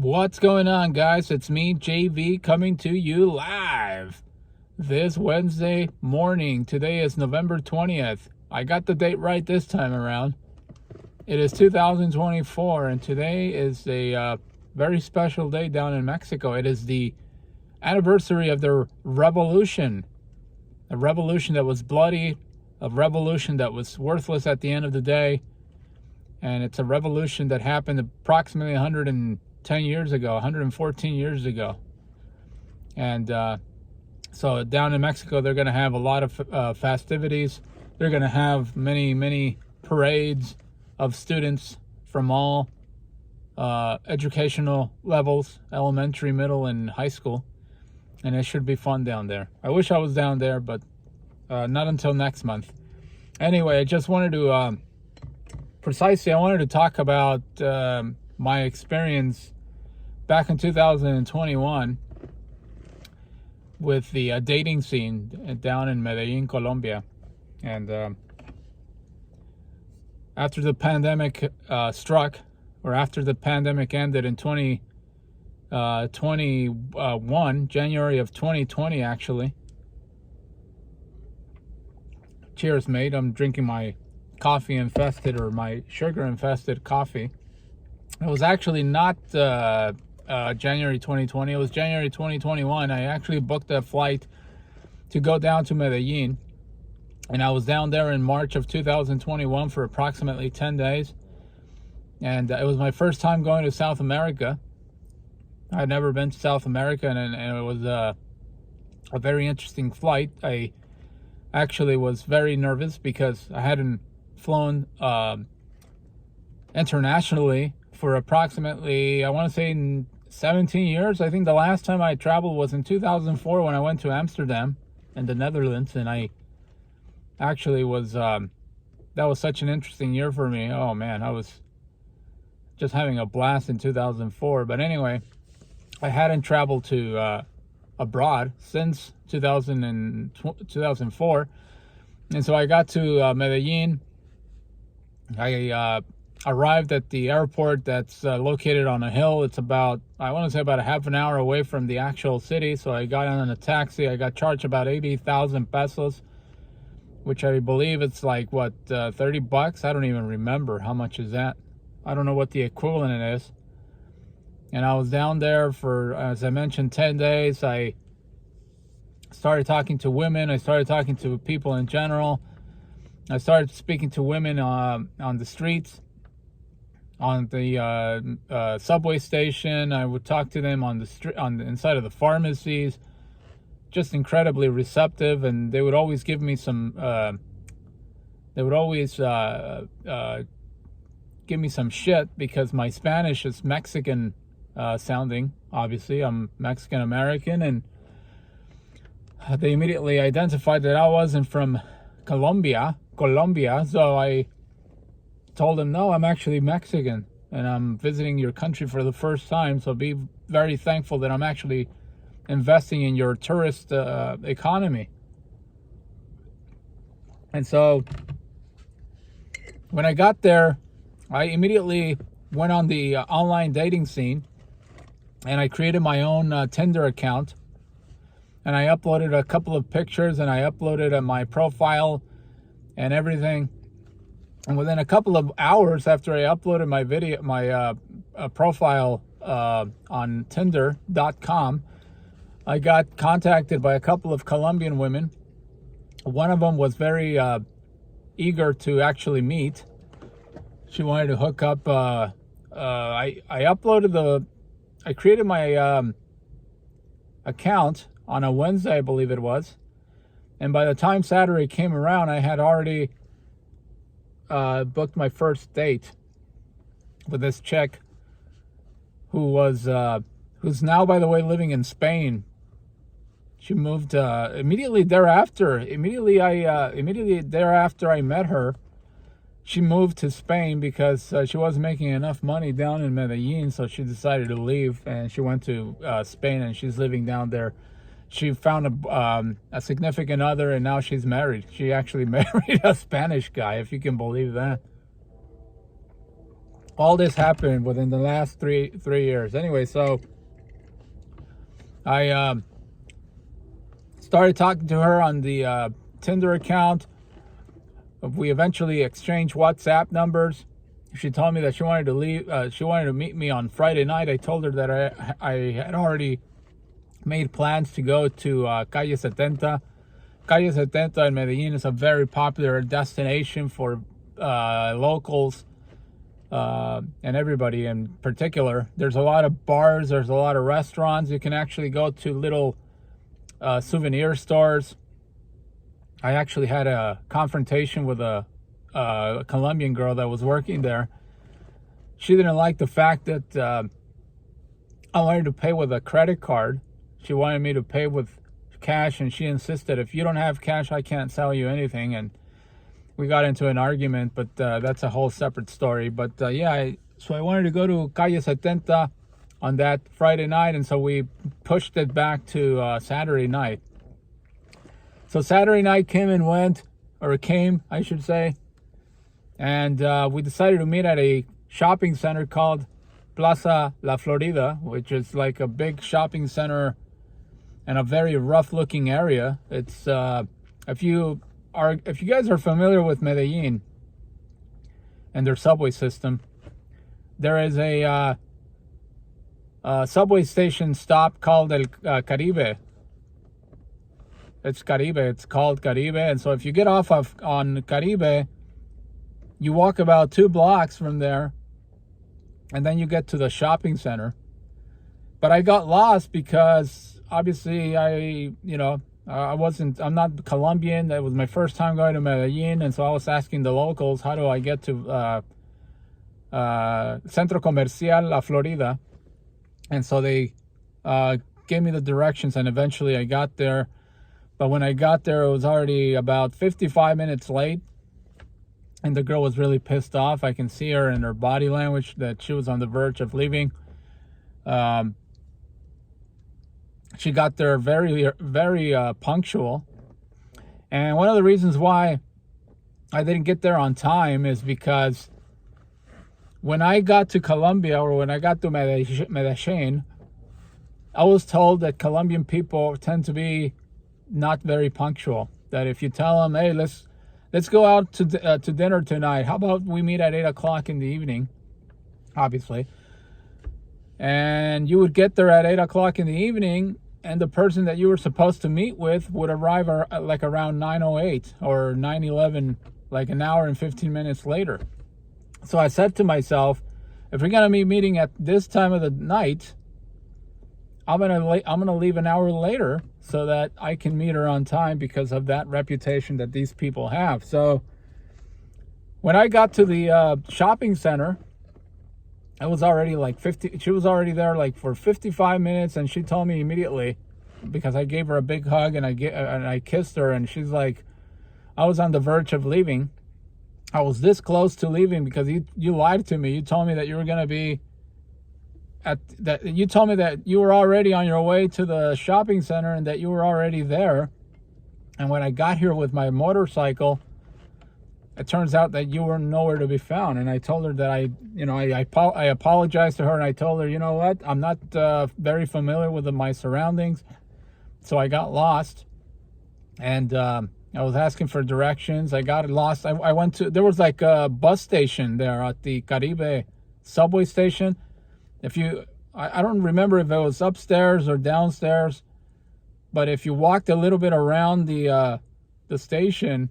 What's going on, guys? It's me, JV, coming to you live this Wednesday morning. Today is November 20th. I got the date right this time around. It is 2024, and today is a very special day down in Mexico. It is the anniversary of the revolution. A revolution that was bloody, a revolution that was worthless at the end of the day. And it's a revolution that happened approximately 110 years ago, 114 years ago. And so down in Mexico, they're going to have a lot of festivities. They're going to have many parades of students from all educational levels, elementary, middle, and high school. And it should be fun down there. I wish I was down there, but not until next month. Anyway, I just wanted to, I wanted to talk about my experience back in 2021 with the dating scene down in Medellin, Colombia. And after the pandemic struck, or after the pandemic ended in 2021, January of 2020, actually. Cheers, mate. I'm drinking my coffee infested, or my sugar infested coffee. It was actually not January 2020. It was January 2021. I actually booked a flight to go down to Medellin, and I was down there in March of 2021 for approximately 10 days. And it was my first time going to South America. I had never been to South America, and it was a very interesting flight. I actually was very nervous because I hadn't flown internationally for approximately, I want to say, 17 years. I think the last time I traveled was in 2004 when I went to Amsterdam in the Netherlands, and I actually was, that was such an interesting year for me. Oh man, I was just having a blast in 2004. But anyway, I hadn't traveled to abroad since 2004. And so I got to Medellin. I arrived at the airport that's located on a hill. It's about, I want to say, about a half an hour away from the actual city. So I got on a taxi. I got charged about 80,000 pesos, which I believe it's like, what, 30 bucks? I don't even remember. How much is that? I don't know what the equivalent is. And I was down there for, as I mentioned, 10 days. I started talking to women. I started talking to people in general. I started speaking to women on the streets, on the subway station. I would talk to them on the street, on the inside of the pharmacies. Just incredibly receptive, and they would always give me some. They would always give me some shit because my Spanish is Mexican sounding. Obviously, I'm Mexican American, and they immediately identified that I wasn't from Colombia. So I told them, no, I'm actually Mexican, and I'm visiting your country for the first time. So be very thankful that I'm actually investing in your tourist economy. And so when I got there, I immediately went on the online dating scene, and I created my own Tinder account. And I uploaded a couple of pictures, and I uploaded my profile and everything. And within a couple of hours after I uploaded my video, my profile on Tinder.com, I got contacted by a couple of Colombian women. One of them was very eager to actually meet. She wanted to hook up. I created my account on a Wednesday, I believe it was. And by the time Saturday came around, I had already booked my first date with this chick who's now, by the way, living in Spain. She moved immediately thereafter. Immediately thereafter I met her, she moved to Spain because she wasn't making enough money down in Medellin, so she decided to leave, and she went to Spain, and she's living down there. She found a significant other, and now she's married. She actually married a Spanish guy, if you can believe that. All this happened within the last three years. Anyway, so I started talking to her on the Tinder account. We eventually exchanged WhatsApp numbers. She told me that she wanted to leave. She wanted to meet me on Friday night. I told her that I had already made plans to go to Calle 70. Calle 70 in Medellin is a very popular destination for locals and everybody in particular. There's a lot of bars. There's a lot of restaurants. You can actually go to little souvenir stores. I actually had a confrontation with a Colombian girl that was working there. She didn't like the fact that I wanted to pay with a credit card. She wanted me to pay with cash, and she insisted, if you don't have cash, I can't sell you anything. And we got into an argument, but that's a whole separate story. But yeah, so I wanted to go to Calle 70 on that Friday night, and so we pushed it back to Saturday night. So Saturday night came and went, or came, I should say, and we decided to meet at a shopping center called Plaza La Florida, which is like a big shopping center in a very rough-looking area. It's if you guys are familiar with Medellin and their subway system, there is a subway station stop called El Caribe. It's Caribe. It's called Caribe. And so if you get off on Caribe, you walk about 2 blocks from there, and then you get to the shopping center. But I got lost because obviously I'm not Colombian. That was my first time going to Medellin, and so I was asking the locals, how do I get to Centro Comercial La Florida? And so they gave me the directions, and eventually I got there. But when I got there, it was already about 55 minutes late, and the girl was really pissed off. I can see her in her body language that she was on the verge of leaving. She got there very, very punctual. And one of the reasons why I didn't get there on time is because when I got to Colombia, or when I got to Medellin, I was told that Colombian people tend to be not very punctual. That if you tell them, hey, let's go out to dinner tonight. How about we meet at 8 o'clock in the evening? Obviously. And you would get there at 8 o'clock in the evening, and the person that you were supposed to meet with would arrive like around 9:08 or 9:11, like an hour and 15 minutes later. So I said to myself, if we're gonna be meeting at this time of the night, I'm gonna leave an hour later so that I can meet her on time, because of that reputation that these people have. So when I got to the shopping center, I was already she was already there like for 55 minutes, and she told me immediately, because I gave her a big hug and I kissed her, and she's like, I was on the verge of leaving. I was this close to leaving because you lied to me. You told me that you were gonna be you told me that you were already on your way to the shopping center and that you were already there. And when I got here with my motorcycle, it turns out that you were nowhere to be found. And I told her that I apologized to her, and I told her, you know what, I'm not very familiar with my surroundings, so I got lost. And I was asking for directions. I got lost. I went to, there was like a bus station there at the Caribe subway station. I don't remember if it was upstairs or downstairs, but if you walked a little bit around the station,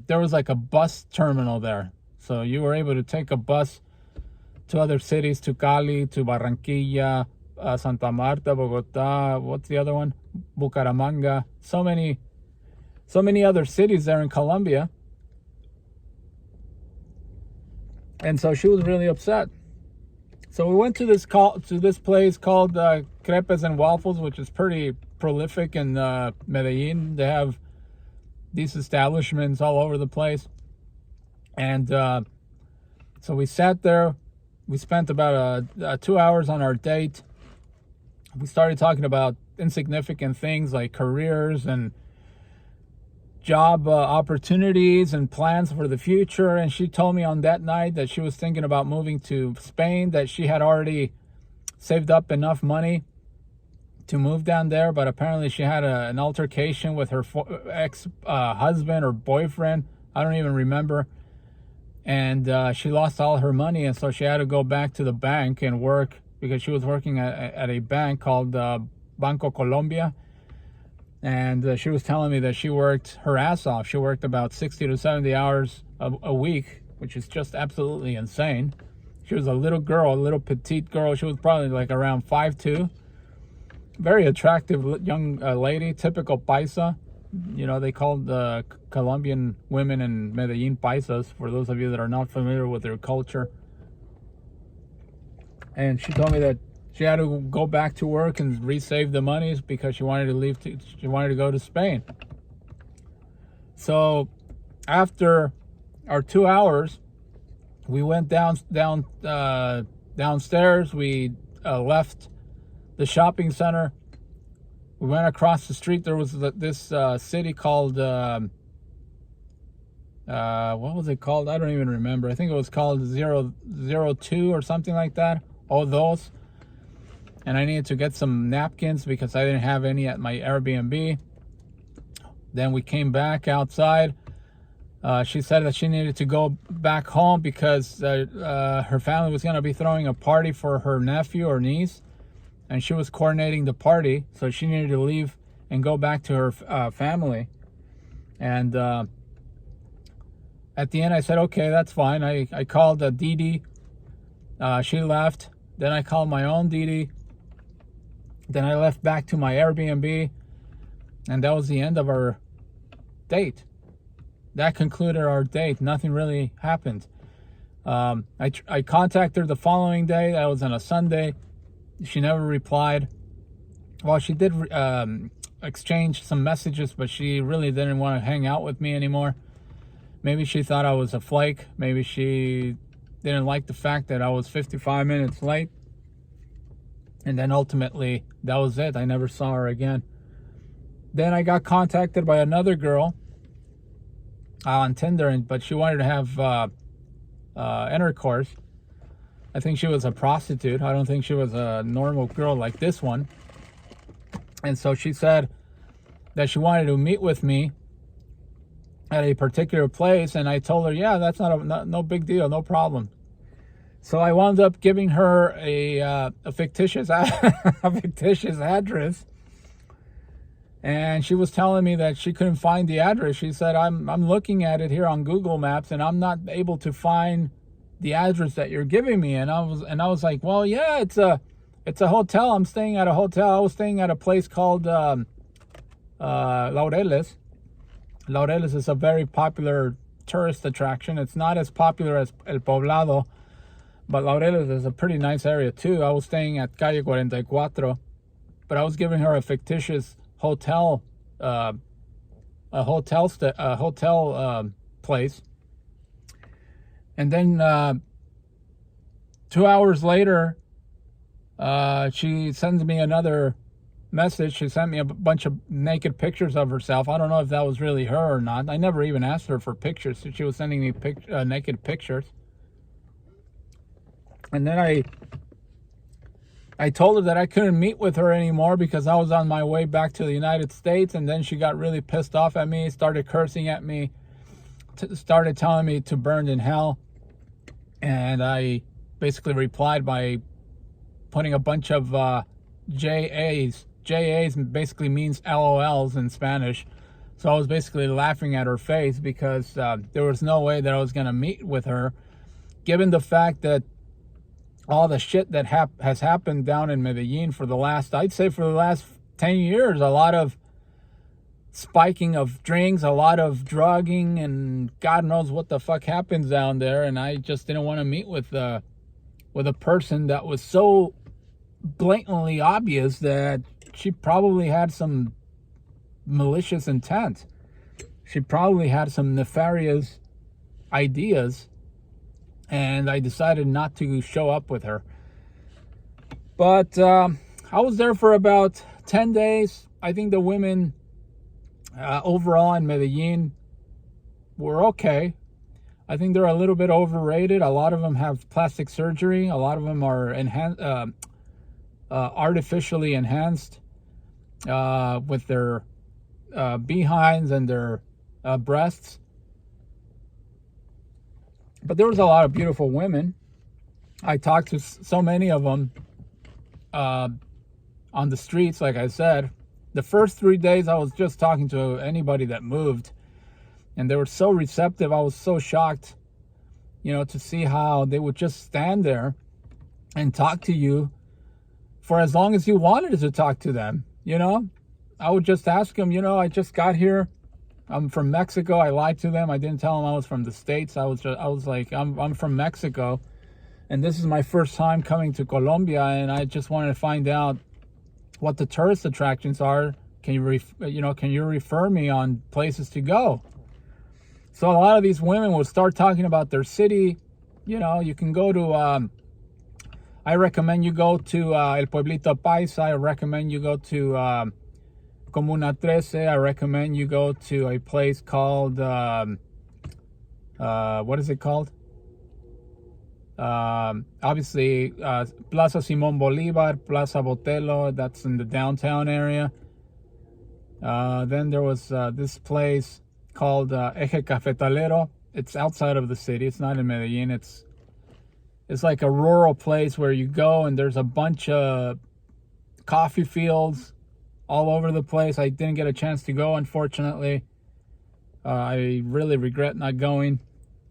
there was like a bus terminal there. So you were able to take a bus to other cities, to Cali, to Barranquilla, Santa Marta, Bogota, what's the other one? Bucaramanga. So many other cities there in Colombia. And so she was really upset. So we went to this place called Crepes and Waffles, which is pretty prolific in Medellin. They have these establishments all over the place. And so we sat there. We spent about 2 hours on our date. We started talking about insignificant things like careers, and job opportunities and plans for the future. And she told me on that night that she was thinking about moving to Spain, that she had already saved up enough money to move down there, but apparently she had an altercation with her ex-husband or boyfriend. I don't even remember. And she lost all her money, and so she had to go back to the bank and work, because she was working at a bank called Banco Colombia. And she was telling me that she worked her ass off. She worked about 60 to 70 hours a week, which is just absolutely insane. She was a little girl, a little petite girl. She was probably like around 5'2". Very attractive young lady, typical paisa. You know, they called the Colombian women in Medellin paisas, for those of you that are not familiar with their culture. And she told me that she had to go back to work and resave the monies because she wanted to leave. She wanted to go to Spain. So after our 2 hours, we went downstairs. We left the shopping center. We went across the street. There was this city called what was it called? I don't even remember. I think it was called 002 or something like that. All those. And I needed to get some napkins because I didn't have any at my Airbnb. Then we came back outside. She said that she needed to go back home because her family was going to be throwing a party for her nephew or niece. And she was coordinating the party. So she needed to leave and go back to her family. And at the end, I said, okay, that's fine. I called Didi. She left. Then I called my own Didi. Then I left back to my Airbnb, and that was the end of our date. That concluded our date. Nothing really happened. I contacted her the following day. That was on a Sunday. She never replied. Well, she did exchange some messages, but she really didn't want to hang out with me anymore. Maybe she thought I was a flake. Maybe she didn't like the fact that I was 55 minutes late. And then ultimately, that was it. I never saw her again. Then I got contacted by another girl on Tinder, but she wanted to have intercourse. I think she was a prostitute. I don't think she was a normal girl like this one. And so she said that she wanted to meet with me at a particular place, and I told her, yeah, that's no big deal, no problem. So I wound up giving her a fictitious a fictitious address, and she was telling me that she couldn't find the address. She said, I'm looking at it here on Google Maps, and I'm not able to find the address that you're giving me. And I was like, well, yeah, it's a hotel. I'm staying at a hotel. I was staying at a place called Laureles. Laureles is a very popular tourist attraction. It's not as popular as El Poblado, but Laureles is a pretty nice area too. I was staying at Calle 44, but I was giving her a fictitious hotel, place. And then 2 hours later, she sends me another message. She sent me a bunch of naked pictures of herself. I don't know if that was really her or not. I never even asked her for pictures. So she was sending me naked pictures. And then I told her that I couldn't meet with her anymore because I was on my way back to the United States. And then she got really pissed off at me, started cursing at me, started telling me to burn in hell. And I basically replied by putting a bunch of JAs. JAs basically means LOLs in Spanish. So I was basically laughing at her face because there was no way that I was going to meet with her, given the fact that all the shit that has happened down in Medellin for the last 10 years, a lot of spiking of drinks, a lot of drugging, and God knows what the fuck happens down there. And I just didn't want to meet with a person that was so blatantly obvious that she probably had some malicious intent. She probably had some nefarious ideas, and I decided not to show up with her. But I was there for about 10 days. I think the women Overall in Medellin, we're okay. I think they're a little bit overrated. A lot of them have plastic surgery. A lot of them are artificially enhanced with their behinds and their breasts. But there was a lot of beautiful women. I talked to so many of them on the streets, like I said. The first 3 days, I was just talking to anybody that moved. And they were so receptive. I was so shocked, to see how they would just stand there and talk to you for as long as you wanted to talk to them. I would just ask them, I just got here. I'm from Mexico. I lied to them. I didn't tell them I was from the States. I was like, I'm from Mexico, and this is my first time coming to Colombia, and I just wanted to find out what the tourist attractions are. Can you refer me on places to go? So a lot of these women will start talking about their city. You can go to, I recommend you go to El Pueblito Paisa. I recommend you go to Comuna 13. I recommend you go to a place called, what is it called? Obviously, Plaza Simón Bolívar, Plaza Botello, that's in the downtown area. Then there was this place called Eje Cafetalero. It's outside of the city. It's not in Medellin. It's like a rural place where you go and there's a bunch of coffee fields all over the place. I didn't get a chance to go, unfortunately. I really regret not going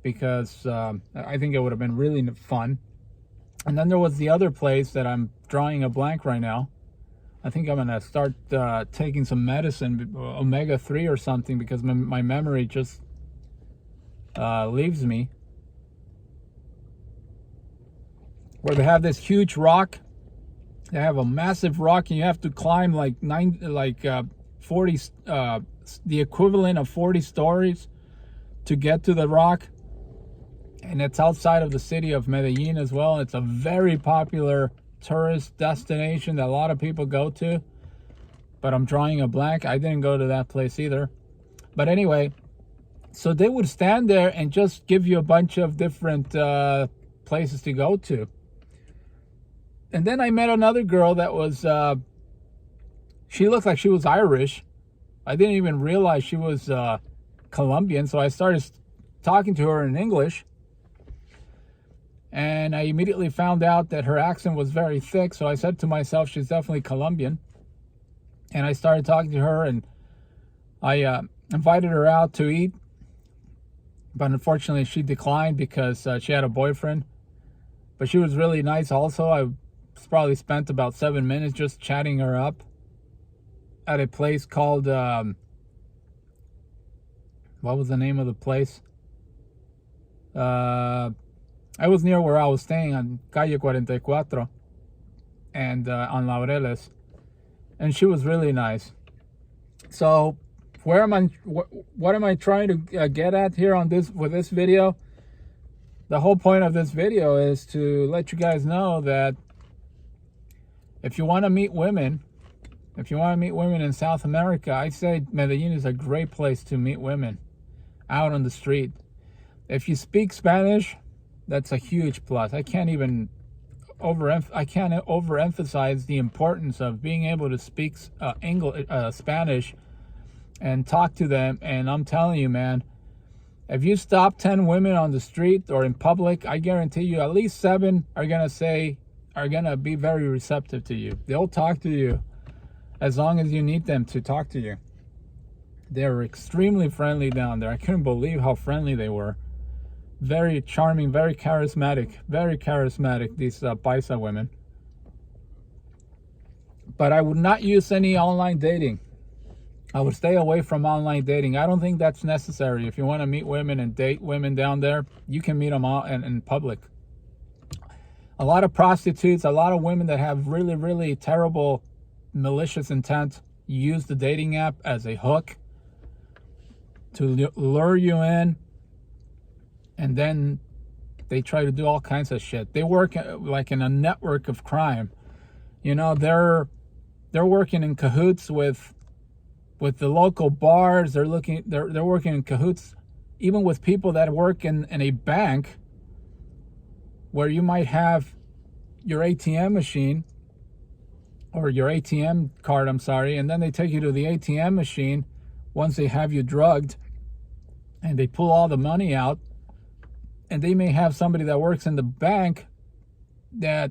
because I think it would have been really fun. And then there was the other place that I'm drawing a blank right now. I think I'm going to start taking some medicine, omega-3 or something, because my memory just leaves me. Where they have this huge rock. They have a massive rock, and you have to climb like 40, the equivalent of 40 stories to get to the rock. And it's outside of the city of Medellin as well. It's a very popular tourist destination that a lot of people go to. But I'm drawing a blank. I didn't go to that place either. But anyway, so they would stand there and just give you a bunch of different places to go to. And then I met another girl that was, she looked like she was Irish. I didn't even realize she was Colombian. So I started talking to her in English. And I immediately found out that her accent was very thick. So I said to myself, she's definitely Colombian. And I started talking to her, and I invited her out to eat. But unfortunately, she declined because she had a boyfriend. But she was really nice also. I probably spent about 7 minutes just chatting her up at a place called, what was the name of the place? I was near where I was staying on Calle 44 and on Laureles, and she was really nice. So what am I trying to get at here with this video? The whole point of this video is to let you guys know that if you want to meet women in South America, I say Medellin is a great place to meet women out on the street. If you speak Spanish, that's a huge plus. I can't overemphasize the importance of being able to speak Spanish and talk to them. And I'm telling you, man, if you stop 10 women on the street or in public, I guarantee you at least 7 are gonna be very receptive to you. They'll talk to you as long as you need them to talk to you. They're extremely friendly down there. I couldn't believe how friendly they were. Very charming, very charismatic, these Paisa women. But I would not use any online dating. I would stay away from online dating. I don't think that's necessary. If you want to meet women and date women down there, you can meet them out in public. A lot of prostitutes, a lot of women that have really, really terrible, malicious intent use the dating app as a hook to lure you in. And then they try to do all kinds of shit. They work like in a network of crime. They're working in cahoots with with the local bars. They're working in cahoots, even with people that work in a bank, where you might have your ATM machine or your ATM card, I'm sorry, and then they take you to the ATM machine once they have you drugged, and they pull all the money out, and they may have somebody that works in the bank that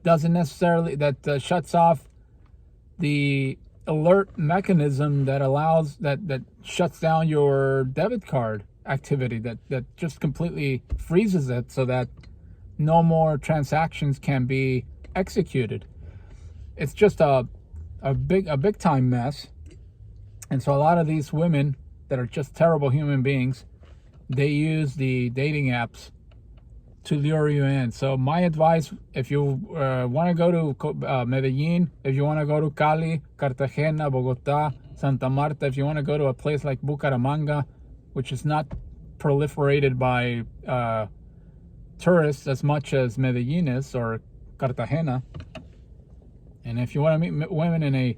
doesn't necessarily, that shuts off the alert mechanism that allows, that shuts down your debit card activity, that just completely freezes it so that no more transactions can be executed. It's just a big time mess. And so a lot of these women that are just terrible human beings, they use the dating apps to lure you in. So my advice, if you want to go to Medellin, if you want to go to Cali, Cartagena, Bogota, Santa Marta, if you want to go to a place like Bucaramanga, which is not proliferated by tourists as much as Medellin is, or Cartagena, and if you want to meet women in a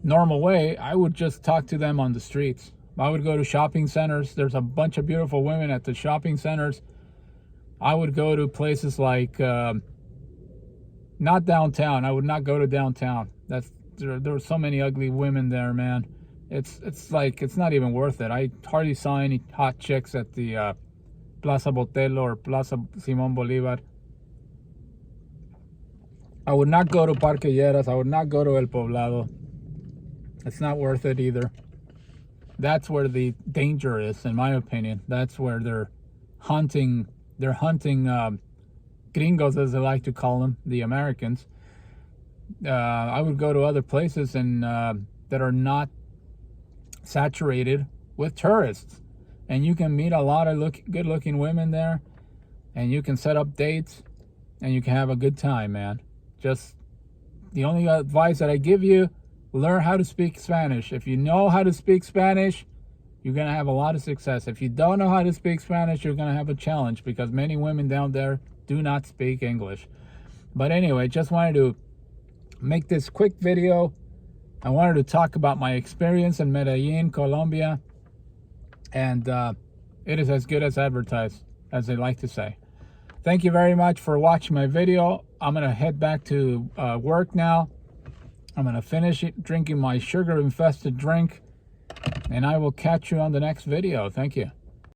normal way, I would just talk to them on the streets. I would go to shopping centers. There's a bunch of beautiful women at the shopping centers. I would go to places like not downtown. I would not go to downtown. There were so many ugly women there, man. It's like, it's not even worth it. I hardly saw any hot chicks at the Plaza Botello or Plaza Simón Bolívar. I would not go to Parque Lleras. I would not go to El Poblado. It's not worth it either. That's where the danger is, in my opinion. That's where they're hunting gringos, as they like to call them, the Americans. I would go to other places and that are not saturated with tourists, and you can meet a lot of good-looking women there, and you can set up dates, and you can have a good time, man. Just the only advice that I give you: learn how to speak Spanish. If you know how to speak Spanish, you're going to have a lot of success. If you don't know how to speak Spanish, you're going to have a challenge, because many women down there do not speak English. But anyway, just wanted to make this quick video. I wanted to talk about my experience in Medellin, Colombia, and it is as good as advertised, as they like to say. Thank you very much for watching my video. I'm going to head back to work now. I'm going to finish drinking my sugar-infested drink, and I will catch you on the next video. Thank you.